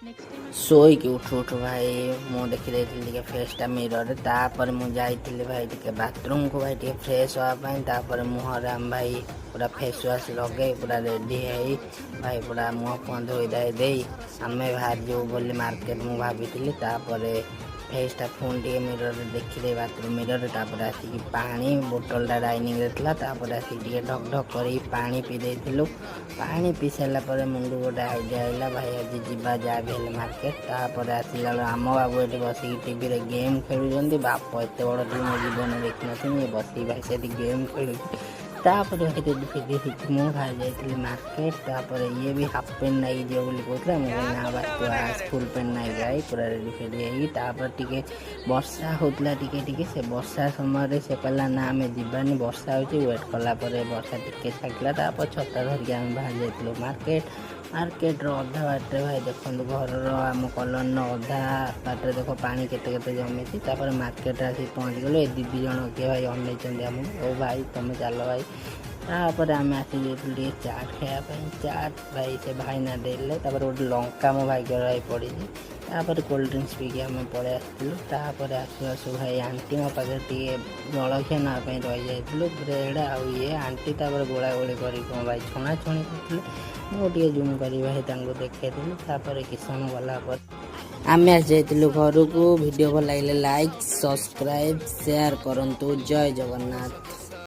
ଶୋଇକି ଉଠୁ ଉଠୁ ଭାଇ ମୁଁ ଦେଖିଦେଇଥିଲି ଟିକେ ଫେସ୍ଟା ମିରରରେ। ତାପରେ ମୁଁ ଯାଇଥିଲି ଭାଇ ଟିକେ ବାଥରୁମ୍କୁ ଭାଇ ଟିକେ ଫ୍ରେଶ୍ ହେବା ପାଇଁ। ତାପରେ ମୁହଁରେ ଆମେ ଭାଇ ପୁରା ଫେସ୍ ୱାଶ୍ ଲଗେଇ ପୁରା ରେଡ଼ି ହେଇ ଭାଇ ପୁରା ମୁହଁ ଫୁହଁ ଧୋଇ ଧାଇ ଦେଇ ଆମେ ବାହାରିଯିବୁ ବୋଲି ମାର୍କେଟ ମୁଁ ଭାବିଥିଲି। ତାପରେ ଫେସ୍ଟା ପୁଣି ଟିକେ ମିରରରେ ଦେଖିଦେଇ ବାଥରୁମ୍ ମିରରରେ ତାପରେ ଆସିକି ପାଣି ବୋଟଲଟା ଡାଇନିଂରେ ଥିଲା। ତାପରେ ଆସିକି ଟିକେ ଢକ୍ ଢକ୍ କରିକି ପାଣି ପିଇ ଦେଇଥିଲୁ। ପାଣି ପିଇ ସାରିଲା ପରେ ମୁଣ୍ଡକୁ ଗୋଟେ ଆଇଡ଼ିଆ ଆଇଲା ଭାଇ ଆଜି ଯିବା ଯାହା ବି ହେଲେ ମାର୍କେଟ। ତାପରେ ଆସିଲା ବେଳକୁ ଆମ ବାବୁ ଏଠି ବସିକି ଟିଭିରେ ଗେମ୍ ଖେଳୁଛନ୍ତି। ବାପ ଏତେ ବଡ଼ ଟିଭି ମୋ ଜୀବନରେ ଦେଖିନଥିଲି। ଇଏ ବସିକି ଭାଇ ସେଠି ଗେମ୍ ଖେଳୁଛି। ତାପରେ ଭାଇ ରେଡ଼ି ଫେଡ଼ି ହେଇକି ମୁଁ ବାହାରି ଯାଇଥିଲି ମାର୍କେଟ। ତାପରେ ଇଏ ବି ହାଫ୍ ପ୍ୟାଣ୍ଟ ନାଇକି ଯିବ ବୋଲି କହୁଥିଲା। ମୁଁ କହିଲି ନା ଭାଇ ତୁ ଆସ ଫୁଲ୍ ପ୍ୟାଣ୍ଟ ନାଇକି ଆଇ ପୁରା ରେଡ଼ି ଫେଡ଼ି ହେଇକି। ତାପରେ ଟିକେ ବର୍ଷା ହେଉଥିଲା ଟିକେ ଟିକେ। ସେ ବର୍ଷା ସମୟରେ ସେ କହିଲା ନା ଆମେ ଯିବାନି ବର୍ଷା ହେଉଛି। ୱେଟ୍ କଲା ପରେ ବର୍ଷା ଟିକେ ଛାଡ଼ିଲା। ତାପରେ ଛତା ଧରିକି ଆମେ ବାହାରି ଯାଇଥିଲୁ ମାର୍କେଟ। ମାର୍କେଟର ଅଧା ବାଟରେ ଭାଇ ଦେଖନ୍ତୁ ଘରର ଆମ କଲୋନୀର ଅଧା ବାଟରେ ଦେଖ ପାଣି କେତେ କେତେ ଜମିଛି। ତାପରେ ମାର୍କେଟରେ ଆସିକି ପହଞ୍ଚିଗଲୁ। ଏ ଦିଦି ଜଣ କିଏ ଭାଇ ଅନେଇଛନ୍ତି ଆମକୁ। ଓ ଭାଇ ତମେ ଚାଲ ଭାଇ। ତାପରେ ଆମେ ଆସି ଯାଇଥିଲୁ ଟିକେ ଚାଟ୍ ଖାଇବା ପାଇଁ। ଚାଟ୍ ଭାଇ ସେ ଭାଇନା ଦେଲେ। ତାପରେ ଗୋଟେ ଲଙ୍କା ମୋ ଭାଗ୍ୟରେ ଭାଇ ପଡ଼ିଛି। ତାପରେ କୋଲ୍ଡ ଡ୍ରିଙ୍କସ୍ ପିଇକି ଆମେ ପଳେଇ ଆସିଥିଲୁ। ତାପରେ ଆସୁ ଆସୁ ଭାଇ ଆଣ୍ଟି ମୋ ପାଖରେ ଟିକେ ଜଳଖିଆ ନେବା ପାଇଁ ରହିଯାଇଥିଲୁ। ବ୍ରେଡ଼ ଆଉ ଇଏ ଆଣ୍ଟି ତାପରେ ଗୋଳା ଗୋଳି କରିକି କ'ଣ ଭାଇ ଛଣାଛଣି କରିଥିଲେ। ମୁଁ ଟିକେ ଜୁମ୍ କରି ଭାଇ ତାଙ୍କୁ ଦେଖେଇଥିଲି। ତାପରେ କିଛି ସମୟ ଗଲା ପରେ ଆମେ ଆସି ଯାଇଥିଲୁ ଘରକୁ। ଭିଡ଼ିଓ ଭଲ ଲାଗିଲେ ଲାଇକ୍ ସବସ୍କ୍ରାଇବ୍ ସେୟାର କରନ୍ତୁ। ଜୟ ଜଗନ୍ନାଥ।